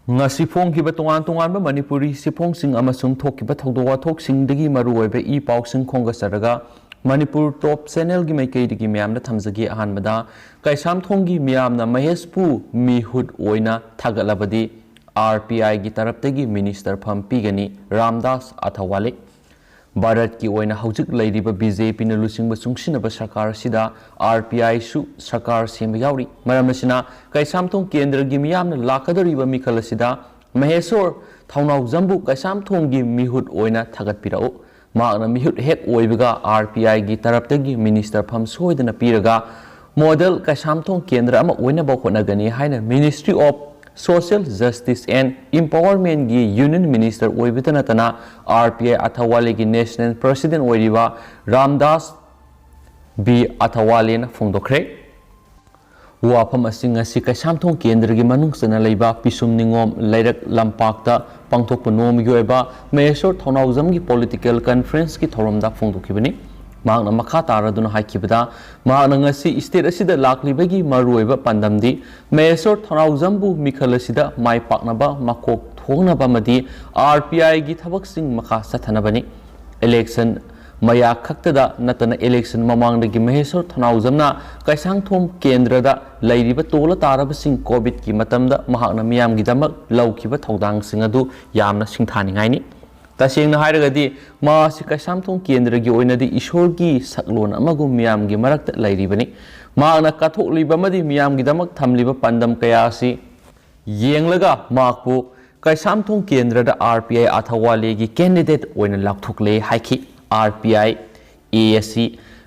ngasi phongkiba tongan tongan ba Manipuri siphongsing amasung thokkiba thokdo wathoksingdagi maruoiba I pausing khonga saraga Manipur top channel gi maikeidagi miyamna thamjagi ahanbada kaisam thonggi miyamna Mahesh pu mihut oina thagalabadi RPI gi taraptagi minister Pham pigani Ramdas Athawale Bharat ki oina haujik lairiba BJP na lusingba sungsinaba sarkar sida RPI su sarkar semba yauri maramnasina kaisamthong kendra gi miyamna lakadariba mikhala sida Maheshor Thounaojam bu kaisamthong gi mihut oina thagatpirao maakna mihut hek oibaga RPI gi taraptagi minister Pham soidana piraga model kaisamthong kendra ama oina ba khonagani haina Ministry of Social Justice and Empowerment gi Union Minister oibitana tana RPI Athawale gi National President oiriba Ramdas B Athawale na phongdokre wafam asing asi kaisamthong kendra gi manungsana leiba pisum ningom leirak lampakta pangthokpa nom gi oiba Maheshor Thounaojam gi political conference gi thoromda phongdokibani maakna makha taraduna haikibada maakna ngasi state asida laklibagi maruoiba pandamdi Maheshor Thounaojam bu mikhal asida mai paknaba makok thongnaba madi RPI gi thabaksing makha sathanabani election maya khaktada natana election mamangdagi Maheshor Thounaojam na kaisangthom kendrada lairiba tola tarabasing covid ki matamda mahakna miyam gi damak laukiba thodang singadu yamna singthaningaini tasing na hairagadi maasi kaisamthong kendra gi oinadi ishor gi saklon amagum miyam gi marakta lairibani maakna kathokliba madi miyam gi damak thamliba pandam kayasi yenglaga maakpu kaisamthong kendra da RPI Athawale gi candidate oina lakthokle haiki RPI ASC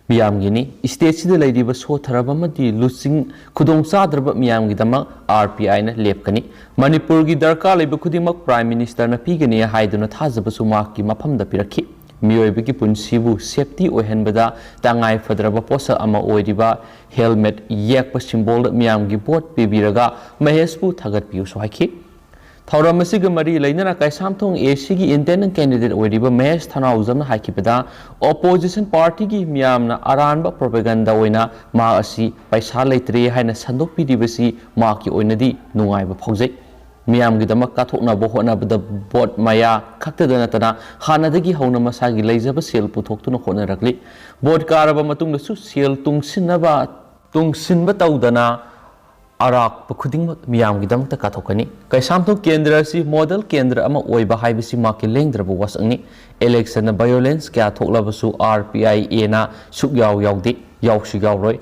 miyam gi ni state sida lairiba so tharaba madi lusing khudong sadraba miyam gi damak RPI na lepkani Manipur gi darka leiba khudimak Prime Minister na pigani haiduna thajaba sumak ki maphamda pirakhi miyoiba ki punsibu safety ohenbada tangai fadraba posa ama oiriba helmet yekpa symbol miyam gi vote pibiraga Mahesh pu thagat piu so haiki Thauram asiga mari leinana kaisamthong AC gi independent candidate oiriba Mahesh Thounaojam na haikibada opposition party gi miyamna aranba propaganda oina ma asi Peisa Leitre haina Sandokpidibasi ma ki oinadi nungaiba phaujai miyam gi damak kathokna bo hona bada bot maya khaktada natana hanadagi hauna masagi leijaba sel puthoktuna khona rakli bot karaba matungda su sel tungsinba tawdana arak pakhuding miyam gi damak ta kathokani kaisamthong kendra si model kendra ama oiba haibasi maki lengdraba wasangni election na violence kya thoklabasu RPI na sukyaw yawdi yawsi yawroi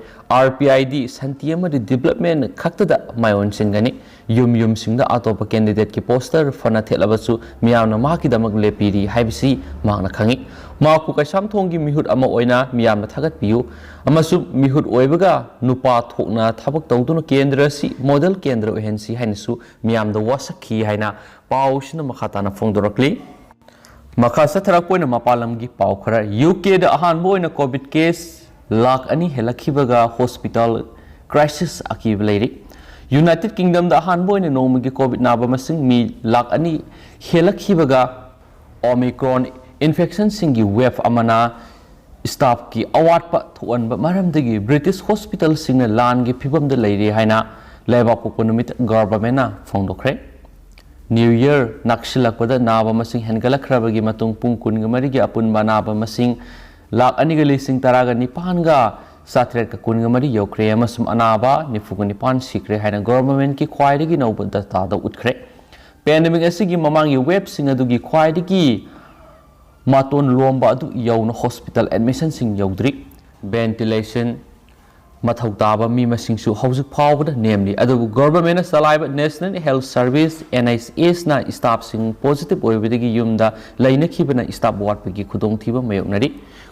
RPI di santiama di development khaktada mayon singani yum singda atopa candidate ki poster fana thelabasu miyamna maki damak lepiri haibasi makna khangi maku kaisamthong gi mihut ama oina miyamna thagat piu amasu mihut oibaga nupa thokna thabak tawduna kendra si model kendra ohensi hainasu miyamda wasakhi haina pausina makhatana phongdorakli makha satharakpoina mapalam gi pau khara UK da ahan boina covid case lakh ani helakhibaga hospital crisis akib leiri United Kingdom da ahan boina nomagi covid naba masing mi lakh ani helakhibaga Omicron infection singi wave amana staff ki award pa thuanba maramdagi British hospital singna lan gi phibam da leiri haina leba pokonumit government na phongdokre New Year nakshilakpada naba masing hengalakhrabagi matung pungkun ngamari gi apun banaba masing lakh aniga lising taraga nipan ga satret ka kun ngamari yokre amasum anaba nifuga nipan sikre haina government ki khwaidagi noba data da utkre pandemic asigi mamangi web singa dugi khwaidagi maton lomba adu yauna hospital admission sing yaudri ventilation mathau taba mi masingsu haujuk phawbada namely adu government na salaiba National Health Service NHS na staff sing positive oibidagi yumda lainakhibana staff watpagi khudong thiba mayoknari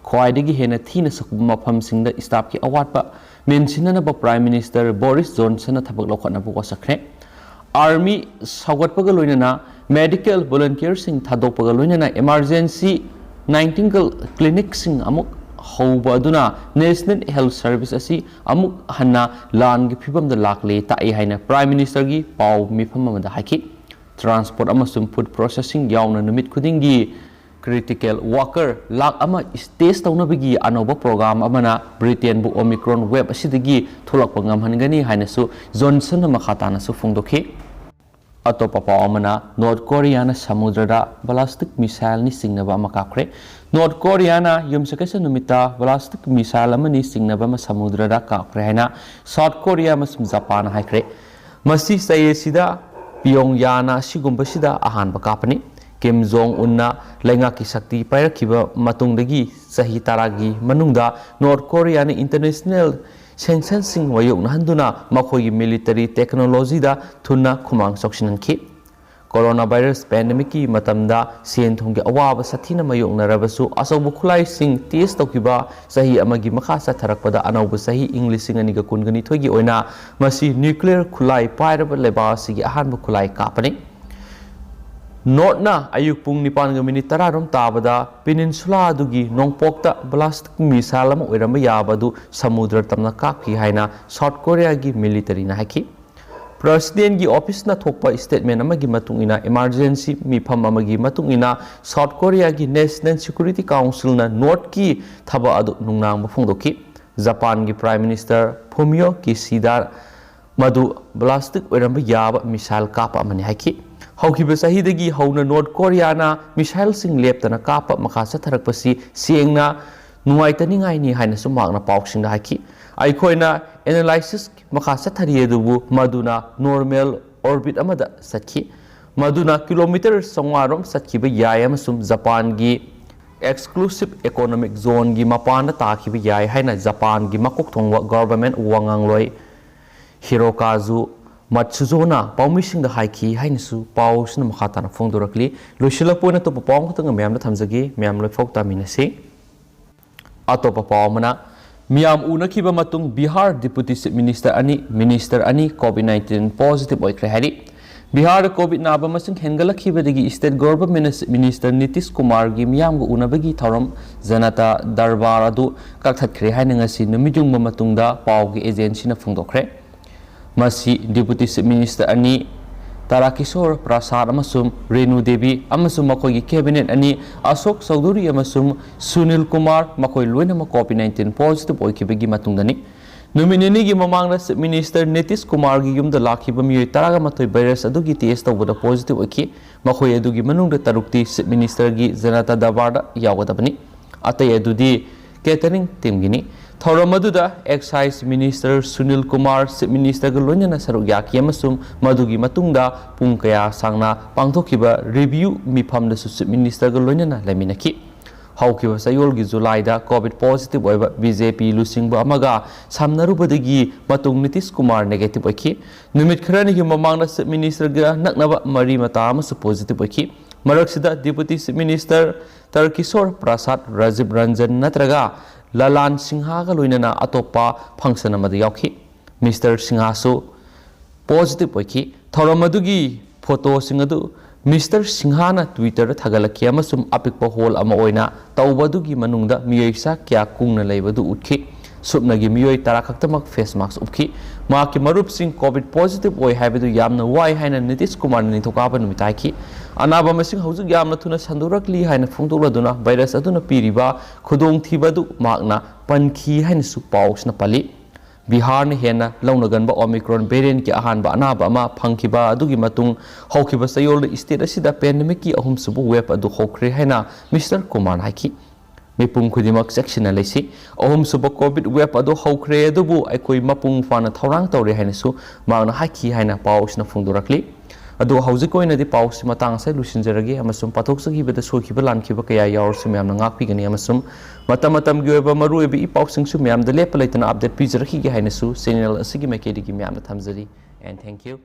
khwaidagi hena thina sakuma mafam singda staff ki awatpa mensinana ba Prime Minister Boris Johnson na thabak lokhana bu wasakre army sawatpaga loinana medical volunteers sing thadokpaga loinana emergency nightingale clinic sing amuk hauba aduna National Health Service asi amuk hanna lan gi phibam da lakle tai haina Prime Minister gi pau mifam amada haki transport amasum food processing yauna numit khudingi critical worker lak ama stage taunabagi anoba program amana Britain bu Omicron wave asidagi tholakpa ngamhangani haina su Johnson makhatana su phongdokhi अतोपा पाव अमना North Korea समुद्रदा ballistic missile नि सिंगनबा अमा काखरे North Korea युमसकैसा नुमिता बालास्टिक मिसाइल अमनि सिंगनबा अमा समुद्रदा काखरे हैना साउथ कोरिया अमसुम जापान हाइखरे मसी सयेसिदा पियोंगयाना सिगुंबसिदा अहानबा कापनि किम जोंग उन्ना लेंगा की शक्ति पायरखिबा मतुंगदगी सही तारागी मनुंगदा नॉर्थ कोरिया इंटरनेशनल सेंसनसिंग वयोगनहंदुना मखोगी मिलिटरी टेक्नोलॉजी दा थुना खुमांग सोक्सिनखि कोरोना वायरस पैंडेमिक की मतमदा सेन थोंगे अवाब साथीना मयोगनरबसु असौब खुलाई सिंग टेस्ट तौकिबा सही अमगी मखा सथरकपदा अनौब सही इंग लिसिंग अनिगा कुनगनी थोगी ओइना मसी न्यूक्लियर खुलाई पायरब लेबासिगी अहानब खुलाई कापनि नॉर्थना अयुक पुंग निपान मिनिट 10 रोम ताबदा पेनिनसुला दुगी नोंगपोक्ता बालास्टिक मिसाइल अमा ओइरम याबदु समुद्र तमना काखि हाइना साउथ कोरिया की मिलिटरी ना हाइखि प्रेसिडेंट की ऑफिस ना थोकपा स्टेटमेंट अमगी मतुंगिना इमरजेंसी मिफम अमगी मतुंगिना साउथ कोरिया की नेशनल सिक्योरिटी काउंसिल ना नॉर्थ की थबा अदु नुंगनांग फोंदोखि जापान की प्राइम मिनिस्टर फुमियो किशिदा मधु बालास्टिक ओइरम याब मिसाइल कापा अमनि हाइखि हौखिबा सहीदगी हौना नॉर्थ कोरिया मिसाइल सिंग लेप्तना कापा मखा सथरकपसी सेंगना नुवाइतनिंगाइनी हाइना सुमागना पाउसिंग हाइखि आइखोइना एनालाइसिस मखा सथरियेदुबु मधुना नॉर्मल ऑर्बिट अमदा सखि मधुना किलोमीटर संवारोम सखिबा याय अमसुम जापान की एक्सक्लूसिव इकोनॉमिक जोन की मपान ताखिबा याय हाइना जापान की मकोक थोंगवा गवर्नमेंट वांगांगलोय हिरोकाजु मत्सुजोना पाउमिसिंग द हाइकी हाइनसु पाउसना मखाताना फोंदोरकली लोइसिलकपोना तो पाउ खतंग म्याम थमजगे म्याम लोइफोक तामिनसे अतोपा पाउमना मियाम उनखिबा मतुंग बिहार डिप्यूटी चीफ मिनिस्टर अनि कोविड-19 पॉजिटिव ओइख्रे हारि बिहार कोविड नाबा मसिंग हेंगलखिबदगी state government minister Nitish Kumar की मियाम उनबगी थौरम जनता दरबार अदु कथथख्रे हाइनंगसी नुमिजुंग मतुंगदा पाउगी एजेंसी ना फोंदोख्रे मसी डिप्यूटी चीफ मिनिस्टर अनि ताराकिशोर प्रसाद अमसुम रेणु देवी अमसुम मखोगी कैबिनेट अनि अशोक चौधरी अमसुम सुनील कुमार मखोई लोइनम कोविड-19 पॉजिटिव ओइखिबगी मतुंगदनी नुमिनेनी की ममांगदा चीफ मिनिस्टर नीतीश कुमार की युमदा लाखिबा मियोय 13 वायरस अदुगी टेस्ट तौबदा पॉजिटिव ओइखि मखोई अदुगी मनुंगदा तरुक्ति चीफ मिनिस्टर की जनता दरबारदा यावगदबनी अतय अदुदी कैटरिंग टीम गिनी थौरम अदुदा excise minister Sunil Kumar chief minister का लोइनना सरुक याकी अमसुम मधुगी मतुंगदा पुंग कया सांगना पांगथोखिबा रिव्यू मिफमदसु चीफ मिनिस्टर का लोइनना लेमिनखि हौखिबा सयोल की जुलाईदा कोविड पॉजिटिव ओइबा बीजेपी लुसिंगबा अमगा सामनरुबदगी मतुंग नीतीश कुमार नेगेटिव ओइखि नुमित खरनी की ममांगदा चीफ मिनिस्टर गा नकनबा मरी मता अमसु पॉजिटिव ओइखि मरकसिदा deputy chief minister Tarkishore Prasad Rajiv Ranjan नत्रगा ललान सिंहा का लोइनना अतोपा फंक्शन अमदा याखि मिस्टर सिंहासु पॉजिटिव ओइखि थौरम अदुगी फोटो सिंगदु मिस्टर सिंहाना ट्विटर थगलखि अमसुम अपिकपा होल अमा ओइना तौबदुगी मनुंगदा मियोइसा क्या कुंगना लेबदु उठखि सुपनगी मियोइ 10 खक्तमक फेस मास्क उपखि माकी मरुप सिंह कोविड पॉजिटिव ओइ हाइबदु यामना वाइ हाइना नीतीश कुमार निथोकाबा नुमिताइखि अनाबा मसिंग हौजुक यामना थुना संदुरकली हाइना फोंदोलदुना वायरस अदुना पीरिबा खुदोंग थीबदु माकना पनखि हाइना सु पाउसना पली बिहार ने हेना लौनगनबा ओमिक्रॉन वेरिएंट की अहानबा अनाबा अमा फंखिबा अदुगी मतुंग हौखिबा सयोल स्टेट असिदा पेंडेमिक की अहुम सुबु वेब अदु होख्रे हाइना मिस्टर कुमार हाइखि मिपुंग खुदिमक सेक्शन लेसी अहुम सुब कोविड वेब अदु होख्रे अदुबु अखोई मपुंग फाना थौरांग तौरे हाइनसु मागना हाइखि हाइना पाउसना फोंदोरकली अदु हौजिक ओइनदि पाउस मतांग से लुसिनजरगे अमसुम पाथोक्सगिबदा सोखिबा लानखिबा कया यावरसु म्यामना ngakpigani अमसुम मतम मतम gi oiba maru oiba i pausing su म्यामदा लेप लेतना अपडेट पिजरखिगे हाइनसु चैनल असigi maikedi gi म्यामना थमजरी and thank you